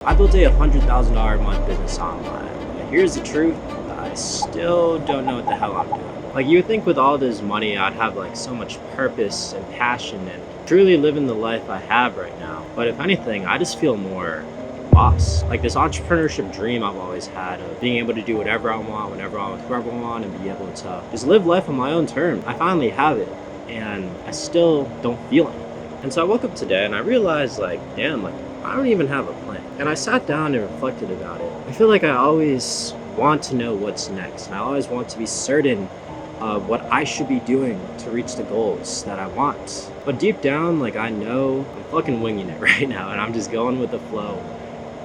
I built a $100,000 a month business online, and here's the truth, I still don't know what the hell I'm doing. Like, you would think with all this money I'd have like so much purpose and passion and truly living the life I have right now. But if anything, I just feel more lost. Like this entrepreneurship dream I've always had of being able to do whatever I want, whenever I want, whoever I want, and be able to just live life on my own terms. I finally have it, and I still don't feel anything. And so I woke up today and I realized like, damn, like I don't even have a plan. And I sat down and reflected about it. I feel like I always want to know what's next. And I always want to be certain of what I should be doing to reach the goals that I want. But deep down, like I know I'm fucking winging it right now, and I'm just going with the flow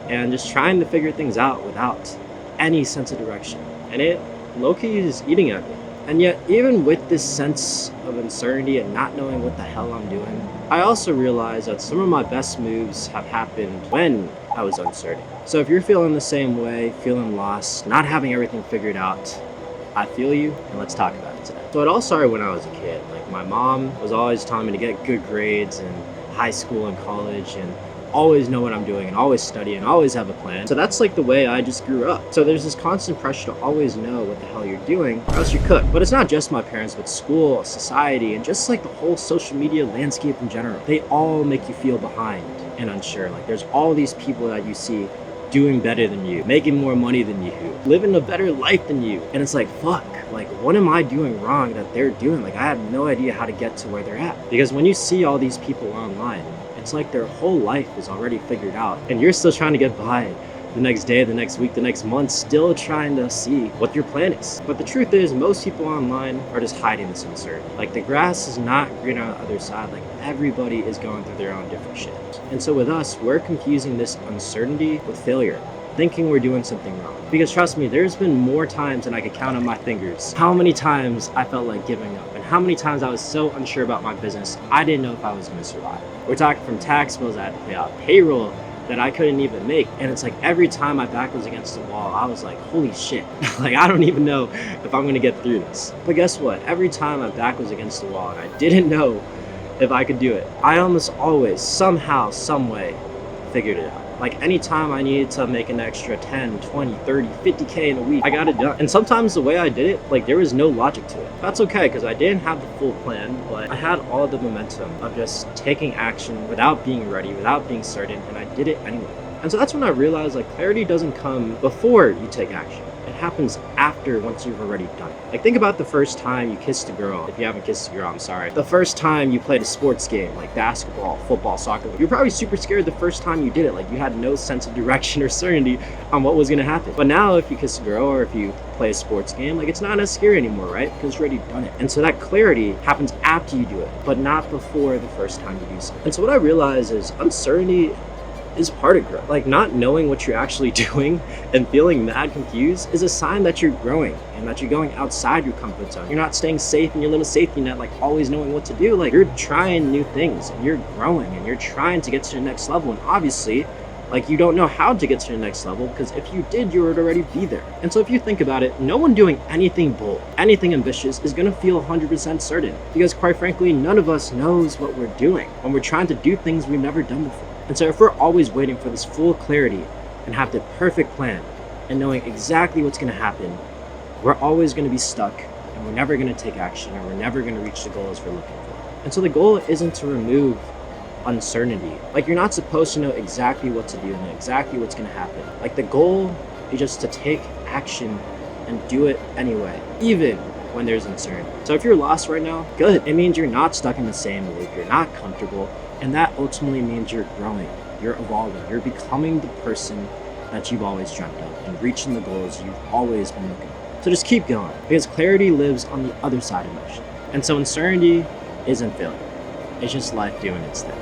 and just trying to figure things out without any sense of direction. And it low-key is eating at me. And yet, even with this sense of uncertainty and not knowing what the hell I'm doing, I also realize that some of my best moves have happened when I was uncertain. So if you're feeling the same way, feeling lost, not having everything figured out, I feel you, and let's talk about it today. So it all started when I was a kid. Like my mom was always telling me to get good grades in high school and college, and always know what I'm doing and always study and always have a plan. So that's like the way I just grew up. So there's this constant pressure to always know what the hell you're doing or else you cook. But it's not just my parents, but school, society, and just like the whole social media landscape in general. They all make you feel behind and unsure. Like there's all these people that you see doing better than you, making more money than you, living a better life than you. And it's like, fuck, like what am I doing wrong that they're doing? Like I have no idea how to get to where they're at. Because when you see all these people online, it's like their whole life is already figured out and you're still trying to get by the next day, the next week, the next month, still trying to see what your plan is. But the truth is most people online are just hiding this uncertainty. Like the grass is not green on the other side. Like everybody is going through their own different shit. And so with us, we're confusing this uncertainty with failure, thinking we're doing something wrong. Because trust me, there's been more times than I could count on my fingers how many times I felt like giving up and how many times I was so unsure about my business I didn't know if I was going to survive. We're talking from tax bills I had to pay out, payroll that I couldn't even make. And it's like every time my back was against the wall, I was like, holy shit. Like I don't even know if I'm going to get through this. But guess what? Every time my back was against the wall and I didn't know if I could do it, I almost always, somehow, some way, figured it out. Like anytime I needed to make an extra 10, 20, 30, 50K in a week, I got it done. And sometimes the way I did it, like there was no logic to it. That's okay, because I didn't have the full plan, but I had all the momentum of just taking action without being ready, without being certain, and I did it anyway. And so that's when I realized like clarity doesn't come before you take action. It happens after, once you've already done it. Like think about the first time you kissed a girl. If you haven't kissed a girl, I'm sorry. The first time you played a sports game like basketball, football, soccer, you're probably super scared the first time you did it. Like you had no sense of direction or certainty on what was gonna happen. But now if you kiss a girl or if you play a sports game, like it's not as scary anymore, right? Because you've already done it. And so that clarity happens after you do it, but not before the first time you do something. And so what I realized is uncertainty is part of growth. Like not knowing what you're actually doing and feeling mad confused is a sign that you're growing and that you're going outside your comfort zone. You're not staying safe in your little safety net, like always knowing what to do. Like you're trying new things and you're growing and you're trying to get to the next level. And obviously, like you don't know how to get to the next level because if you did, you would already be there. And so if you think about it, no one doing anything bold, anything ambitious is gonna feel 100% certain because quite frankly, none of us knows what we're doing when we're trying to do things we've never done before. And so if we're always waiting for this full clarity and have the perfect plan and knowing exactly what's gonna happen, we're always gonna be stuck and we're never gonna take action and we're never gonna reach the goals we're looking for. And so the goal isn't to remove uncertainty. Like you're not supposed to know exactly what to do and exactly what's gonna happen. Like the goal is just to take action and do it anyway, even when there's uncertainty. So if you're lost right now, good. It means you're not stuck in the same loop, you're not comfortable, and that ultimately means you're growing, you're evolving, you're becoming the person that you've always dreamt of and reaching the goals you've always been looking for. So just keep going because clarity lives on the other side of motion. And so uncertainty isn't failure. It's just life doing its thing.